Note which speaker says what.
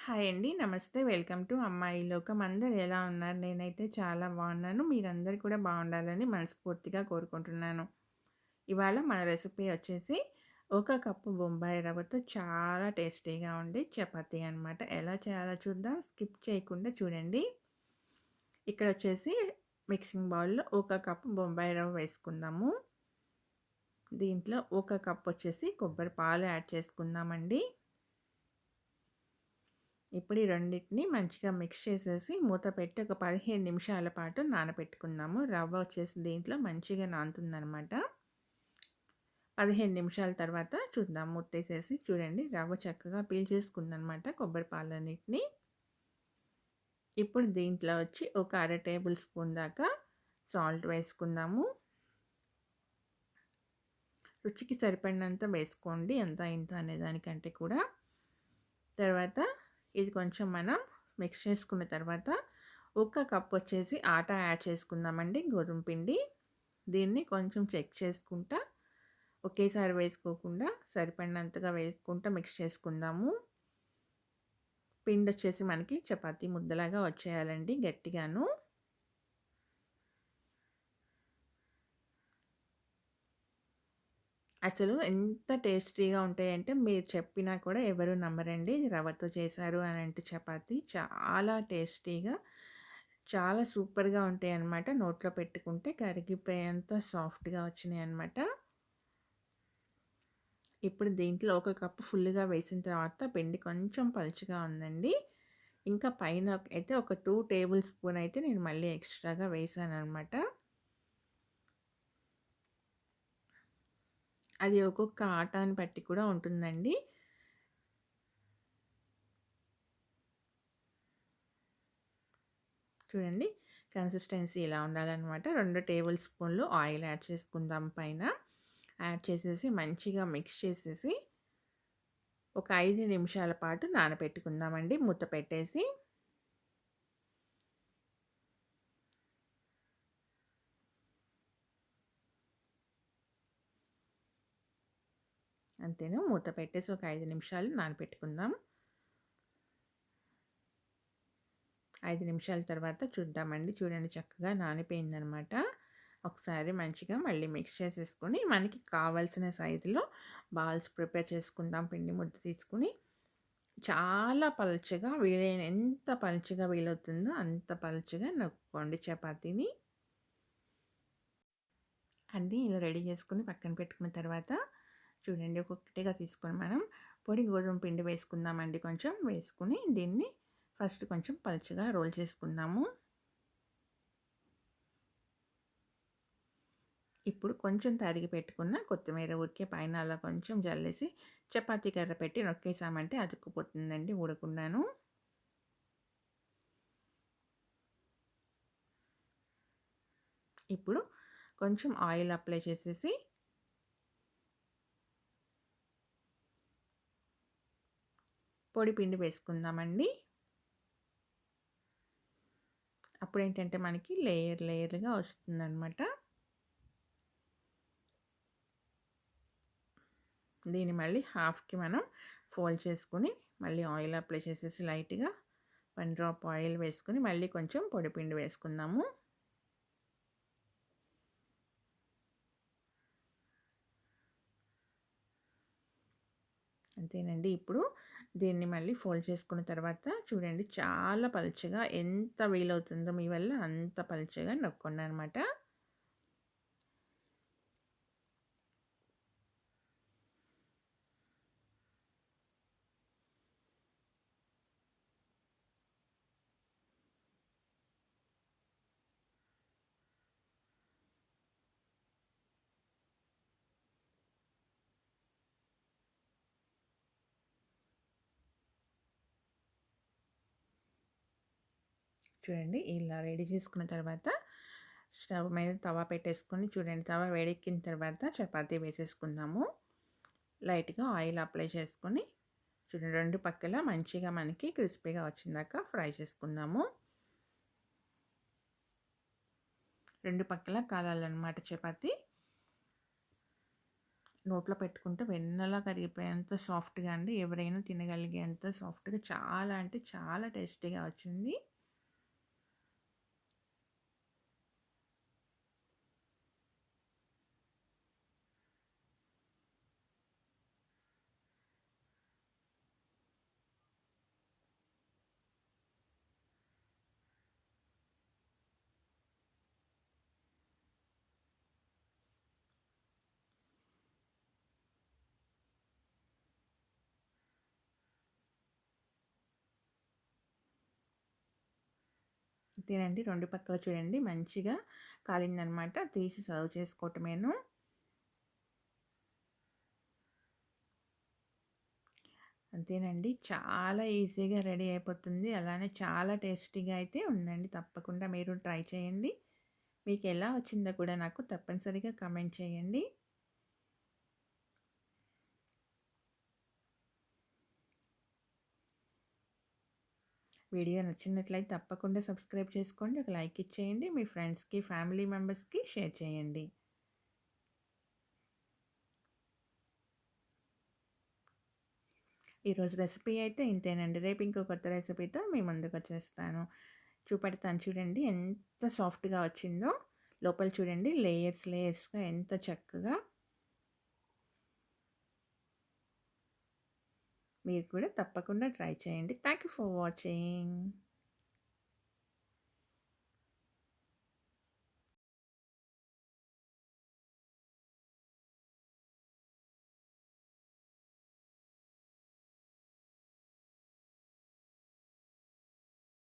Speaker 1: Hi అండి. నమస్తే. Welcome to అమ్మాయి లోకం. అందరూ ఎలా ఉన్నారు? నేనైతే చాలా బాగున్నాను. మీరందరూ కూడా బాగుండాలని మనస్ఫూర్తిగా కోరుకుంటున్నాను. ఇవాళ మన రెసిపీ వచ్చేసి ఒక కప్పు బొంబాయి రవ్వతో చాలా టేస్టీగా ఉండే చపాతీ అనమాట. ఎలా చేయాలో చూద్దాం. స్కిప్ చేయకుండా చూడండి. ఇక్కడ వచ్చేసి మిక్సింగ్ బౌల్‌లో ఒక కప్పు బొంబాయి రవ్వ వేసుకుందాము. దీంట్లో ఒక కప్ వచ్చేసి కొబ్బరి పాలు యాడ్ చేసుకుందామండి. ఇప్పుడు ఈ రెండిటిని మంచిగా మిక్స్ చేసేసి మూత పెట్టి ఒక 15 నిమిషాల పాటు నానబెట్టుకుందాము. రవ్వ వచ్చేసి దీంట్లో మంచిగా నానుతుందనమాట. 15 నిమిషాల తర్వాత చూద్దాం. మూత తీసేసి చూడండి, రవ్వ చక్కగా పీల్చేసుకుందనమాట కొబ్బరి పాలన్నిటిని. ఇప్పుడు దీంట్లో వచ్చి ఒక అర టేబుల్ స్పూన్ దాకా సాల్ట్ వేసుకుందాము. రుచికి సరిపడినంత వేసుకోండి, ఎంత ఇంత అనే దానికంటే కూడా. తర్వాత ఇది కొంచెం మనం మిక్స్ చేసుకున్న తర్వాత ఒక కప్ వచ్చేసి ఆటా యాడ్ చేసుకుందామండి, గోధుమ పిండి. దీన్ని కొంచెం చెక్ చేసుకుంటా, ఒకేసారి వేసుకోకుండా సరిపడినంతగా వేసుకుంటా మిక్స్ చేసుకుందాము. పిండి వచ్చేసి మనకి చపాతీ ముద్దలాగా వచ్చేయాలండి, గట్టిగాను. అసలు ఎంత టేస్టీగా ఉంటాయంటే మీరు చెప్పినా కూడా ఎవరు నమ్మరండి. రవ్వతో చేశారు అని అంటే చపాతీ చాలా టేస్టీగా, చాలా సూపర్‌గా ఉంటాయన్నమాట. నోట్లో పెట్టుకుంటే కరిగిపోయేంత సాఫ్ట్‌గా వచ్చినాయన్నమాట. ఇప్పుడు దీంట్లో ఒక కప్పు ఫుల్‌గా వేసిన తర్వాత పిండి కొంచెం పలుచగా ఉందండి. ఇంకా పైన అయితే ఒక 2 టేబుల్ స్పూన్ అయితే నేను మళ్ళీ ఎక్స్‌ట్రాగా వేసాననమాట. అది ఒక్కొక్క ఆటాని బట్టి కూడా ఉంటుందండి. చూడండి, కన్సిస్టెన్సీ ఇలా ఉండాలనమాట. 2 టేబుల్ స్పూన్లు ఆయిల్ యాడ్ చేసుకుందాం పైన. యాడ్ చేసేసి మంచిగా మిక్స్ చేసేసి ఒక 5 నిమిషాల పాటు నానబెట్టుకుందామండి మూత పెట్టేసి. అంతేను, మూత పెట్టేసి ఒక 5 నిమిషాలు నానబెట్టుకుందాం. 5 నిమిషాల తర్వాత చూద్దామండి. చూడండి, చక్కగా నానిపోయిందనమాట. ఒకసారి మంచిగా మళ్ళీ మిక్స్ చేసేసుకొని మనకి కావాల్సిన సైజులో బాల్స్ ప్రిపేర్ చేసుకుందాం. పిండి ముద్ద తీసుకుని చాలా పల్చగా, వీలైన ఎంత పల్చగా వీలవుతుందో అంత పల్చగా నొక్కుకోండి చపాతీని. అన్నీ ఇలా రెడీ చేసుకొని పక్కన పెట్టుకున్న తర్వాత చూడండి, ఒక్కొక్కటిగా తీసుకొని మనం పొడి గోధుమ పిండి వేసుకుందామండి. కొంచెం వేసుకుని దీన్ని ఫస్ట్ కొంచెం పలుచగా రోల్ చేసుకుందాము. ఇప్పుడు కొంచెం తరిగి పెట్టుకున్న కొత్తిమీర ఊరికే పైన అలా కొంచెం జల్లేసి చపాతీ కర్ర పెట్టి నొక్కేసామంటే అతుక్కుపోతుందండి ఊడకుండాను. ఇప్పుడు కొంచెం ఆయిల్ అప్లై చేసేసి పొడి పిండి వేసుకుందామండి. అప్పుడేంటంటే మనకి లేయర్ లేయర్‌గా వస్తుందనమాట. దీన్ని మళ్ళీ హాఫ్‌కి మనం ఫోల్డ్ చేసుకొని మళ్ళీ ఆయిల్ అప్లై చేసేసి లైట్‌గా 1 డ్రాప్ ఆయిల్ వేసుకొని మళ్ళీ కొంచెం పొడిపిండి వేసుకుందాము. అంతేనండి. ఇప్పుడు దీన్ని మళ్ళీ ఫోల్డ్ చేసుకున్న తర్వాత చూడండి, చాలా పలుచగా ఎంత వీలవుతుందో మీ వల్ల అంత పలుచగా నొక్కండనమాట. చూడండి, ఇలా రెడీ చేసుకున్న తర్వాత స్టవ్ మీద తవా పెట్టేసుకొని చూడండి, తవా వేడెక్కిన తర్వాత చపాతీ వేసేసుకుందాము. లైట్‌గా ఆయిల్ అప్లై చేసుకొని చూడండి, 2 పక్కల మంచిగా మనకి క్రిస్పీగా వచ్చిందాక ఫ్రై చేసుకుందాము. 2 పక్కల కాలాలన్నమాట చపాతీ. నోట్లో పెట్టుకుంటే వెన్నలా కరిగిపోయేంత సాఫ్ట్‌గా అండి. ఎవరైనా తినగలిగేంత సాఫ్ట్‌గా చాలా అంటే చాలా టేస్టీగా వచ్చింది. తినండి 2 పక్కల చూడండి మంచిగా కాలిందనమాట. తీసి సర్వ్ చేసుకోవటమేను. అంతేనండి. చాలా ఈజీగా రెడీ అయిపోతుంది. అలానే చాలా టేస్టీగా అయితే ఉందండి. తప్పకుండా మీరు ట్రై చేయండి. మీకెలా వచ్చిందో కూడా నాకు తప్పనిసరిగా కామెంట్ చేయండి. వీడియో నచ్చినట్లయితే తప్పకుండా సబ్స్క్రైబ్ చేసుకోండి. ఒక లైక్ ఇచ్చేయండి. మీ ఫ్రెండ్స్‌కి, ఫ్యామిలీ మెంబర్స్‌కి షేర్ చేయండి. ఈరోజు రెసిపీ అయితే ఇంతేనండి. రేపు ఇంకో కొత్త రెసిపీతో మీ ముందుకొచ్చేస్తాను. చూపెడతాను చూడండి ఎంత సాఫ్ట్‌గా వచ్చిందో. లోపల చూడండి లేయర్స్ లేయర్స్‌గా ఎంత చక్కగా. మీరు కూడా తప్పకుండా ట్రై చేయండి. Thank you for watching.